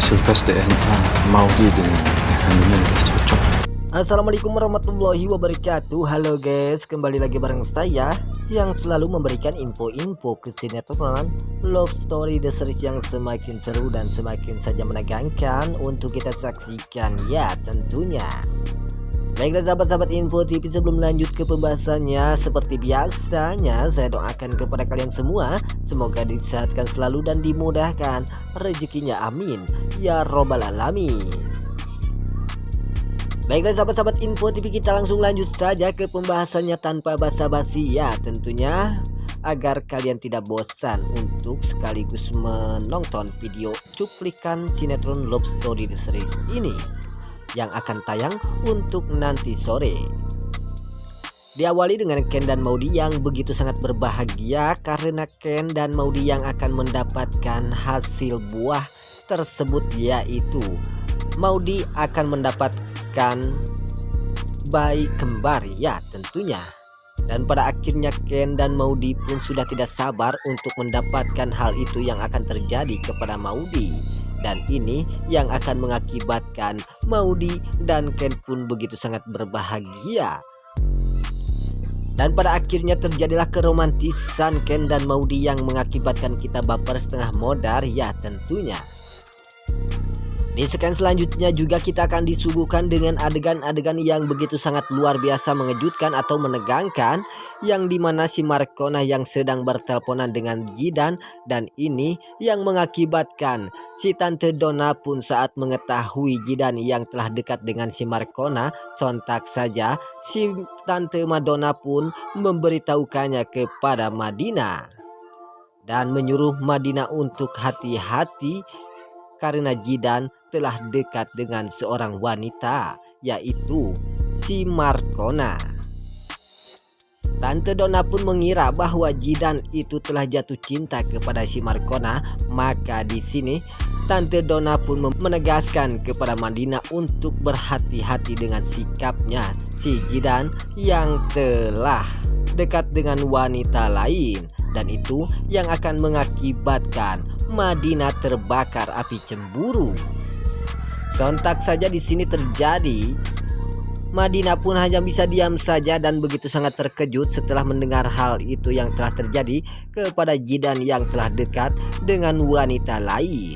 hasil tes DNA Maudi dengan kandungan udah cocok. Assalamualaikum warahmatullahi wabarakatuh. Halo guys, kembali lagi bareng saya yang selalu memberikan info-info kesinetron Love Story The Series yang semakin seru dan semakin saja menegangkan untuk kita saksikan ya tentunya. Baiklah sahabat-sahabat Info TV, sebelum lanjut ke pembahasannya, seperti biasanya saya doakan kepada kalian semua semoga disehatkan selalu dan dimudahkan rezekinya, amin ya robbal alamin. Baiklah sahabat-sahabat Info TV, kita langsung lanjut saja ke pembahasannya tanpa basa-basi ya tentunya, agar kalian tidak bosan untuk sekaligus menonton video cuplikan sinetron Love Story The Series ini yang akan tayang untuk nanti sore. Diawali dengan Ken dan Maudi yang begitu sangat berbahagia karena Ken dan Maudi yang akan mendapatkan hasil buah tersebut, yaitu Maudi akan mendapatkan bayi kembar ya tentunya. Dan pada akhirnya Ken dan Maudi pun sudah tidak sabar untuk mendapatkan hal itu yang akan terjadi kepada Maudi. Dan ini yang akan mengakibatkan Maudi dan Ken pun begitu sangat berbahagia. Dan pada akhirnya terjadilah keromantisan Ken dan Maudi yang mengakibatkan kita baper setengah modar ya tentunya. Di scan selanjutnya juga kita akan disuguhkan dengan adegan-adegan yang begitu sangat luar biasa mengejutkan atau menegangkan, yang dimana si Markona yang sedang berteleponan dengan Jidan, dan ini yang mengakibatkan si Tante Donna pun saat mengetahui Jidan yang telah dekat dengan si Markona, sontak saja si Tante Madonna pun memberitahukannya kepada Madina dan menyuruh Madina untuk hati-hati karena Jidan telah dekat dengan seorang wanita, yaitu si Markona. Tante Donna pun mengira bahwa Jidan itu telah jatuh cinta kepada si Markona, maka di sini Tante Donna pun menegaskan kepada Madina untuk berhati-hati dengan sikapnya si Jidan yang telah dekat dengan wanita lain, dan itu yang akan mengakibatkan Madina terbakar api cemburu. Sontak saja di sini terjadi, Madina pun hanya bisa diam saja dan begitu sangat terkejut setelah mendengar hal itu yang telah terjadi kepada Jidan yang telah dekat dengan wanita lain.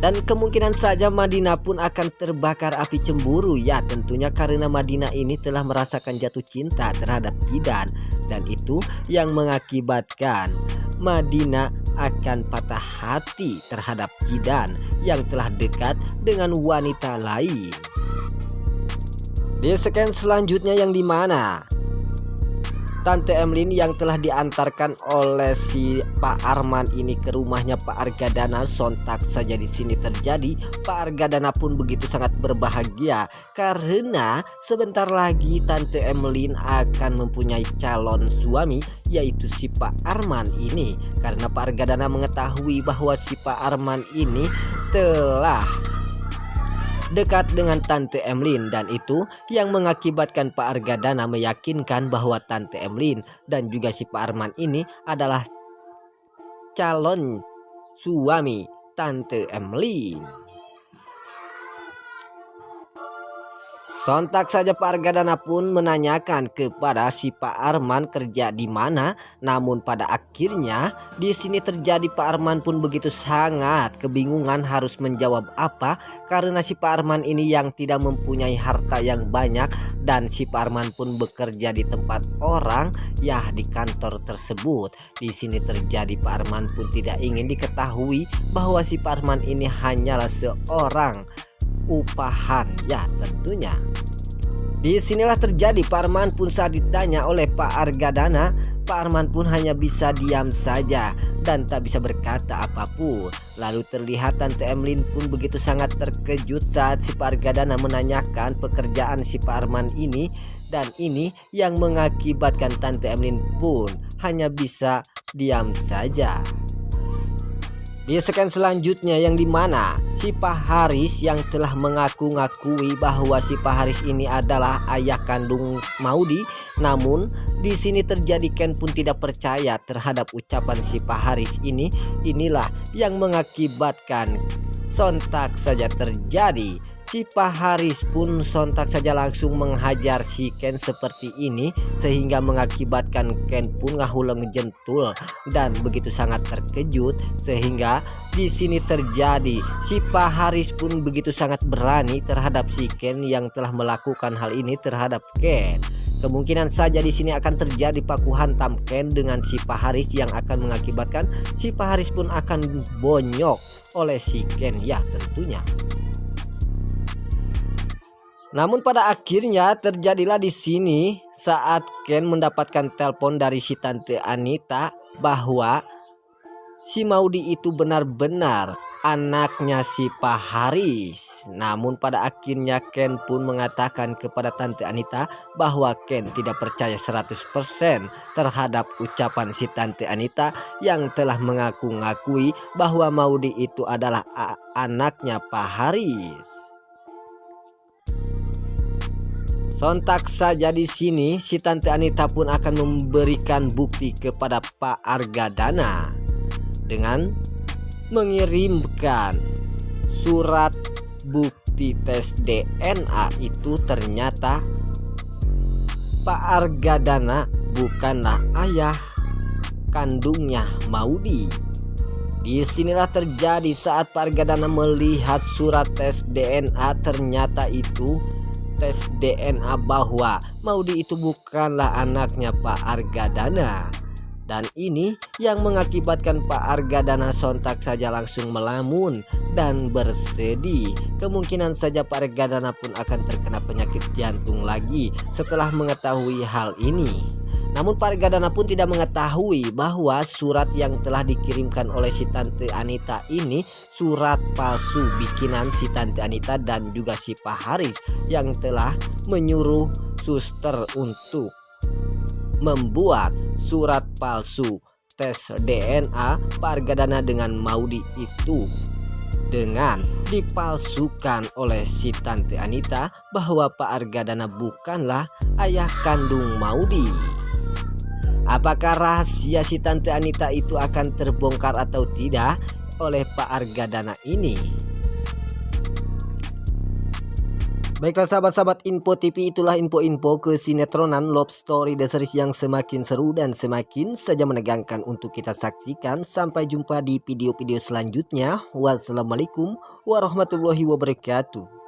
Dan kemungkinan saja Madina pun akan terbakar api cemburu ya tentunya, karena Madina ini telah merasakan jatuh cinta terhadap Jidan, dan itu yang mengakibatkan Madina akan patah hati terhadap Jidan yang telah dekat dengan wanita lain. Di scan selanjutnya yang dimana Tante Emlyn yang telah diantarkan oleh si Pak Arman ini ke rumahnya Pak Argadana, sontak saja di sini terjadi Pak Argadana pun begitu sangat berbahagia karena sebentar lagi Tante Emlyn akan mempunyai calon suami, yaitu si Pak Arman ini, karena Pak Argadana mengetahui bahwa si Pak Arman ini telah dekat dengan Tante Emlyn, dan itu yang mengakibatkan Pak Argadana meyakinkan bahwa Tante Emlyn dan juga si Pak Arman ini adalah calon suami Tante Emlyn. Sontak saja Pak Argadana pun menanyakan kepada si Pak Arman kerja di mana, namun pada akhirnya di sini terjadi Pak Arman pun begitu sangat kebingungan harus menjawab apa, karena si Pak Arman ini yang tidak mempunyai harta yang banyak, dan si Pak Arman pun bekerja di tempat orang ya di kantor tersebut. Di sini terjadi Pak Arman pun tidak ingin diketahui bahwa si Pak Arman ini hanyalah seorang upahan ya tentunya. Disinilah terjadi Pak Arman pun saat ditanya oleh Pak Argadana, Pak Arman pun hanya bisa diam saja dan tak bisa berkata apapun. Lalu terlihat Tante Emlyn pun begitu sangat terkejut saat si Pak Argadana menanyakan pekerjaan si Pak Arman ini, dan ini yang mengakibatkan Tante Emlyn pun hanya bisa diam saja. Di scan selanjutnya yang dimana si Pak Haris yang telah mengaku-ngakui bahwa si Pak Haris ini adalah ayah kandung Maudy. Namun di sini terjadi Ken pun tidak percaya terhadap ucapan si Pak Haris ini. Inilah yang mengakibatkan sontak saja terjadi. Si Pak Haris pun sontak saja langsung menghajar si Ken seperti ini, sehingga mengakibatkan Ken pun ngahuleng jentul dan begitu sangat terkejut, sehingga di sini terjadi si Pak Haris pun begitu sangat berani terhadap si Ken yang telah melakukan hal ini terhadap Ken. Kemungkinan saja di sini akan terjadi paku hantam Ken dengan si Pak Haris yang akan mengakibatkan si Pak Haris pun akan bonyok oleh si Ken ya tentunya. Namun pada akhirnya terjadilah di sini saat Ken mendapatkan telepon dari si Tante Anita bahwa si Maudy itu benar-benar anaknya si Pak Haris. Namun pada akhirnya Ken pun mengatakan kepada Tante Anita bahwa Ken tidak percaya 100% terhadap ucapan si Tante Anita yang telah mengaku-ngakui bahwa Maudy itu adalah anaknya Pak Haris. Sontak saja di sini si Tante Anita pun akan memberikan bukti kepada Pak Argadana dengan mengirimkan surat bukti tes DNA. Itu ternyata Pak Argadana bukanlah ayah kandungnya Maudy. Disinilah terjadi saat Pak Argadana melihat surat tes DNA, ternyata itu tes DNA bahwa Maudy itu bukanlah anaknya Pak Argadana. Dan ini yang mengakibatkan Pak Argadana sontak saja langsung melamun dan bersedih. Kemungkinan saja Pak Argadana pun akan terkena penyakit jantung lagi setelah mengetahui hal ini. Namun Pak Argadana pun tidak mengetahui bahwa surat yang telah dikirimkan oleh si Tante Anita ini surat palsu bikinan si Tante Anita dan juga si Pak Haris yang telah menyuruh suster untuk membuat surat palsu tes DNA Pak Argadana dengan Maudy itu dengan dipalsukan oleh si Tante Anita bahwa Pak Argadana bukanlah ayah kandung Maudy. Apakah rahasia si Tante Anita itu akan terbongkar atau tidak oleh Pak Argadana ini? Baiklah sahabat-sahabat Info TV, itulah info-info kesinetronan Love Story The Series yang semakin seru dan semakin saja menegangkan untuk kita saksikan. Sampai jumpa di video-video selanjutnya. Wassalamualaikum warahmatullahi wabarakatuh.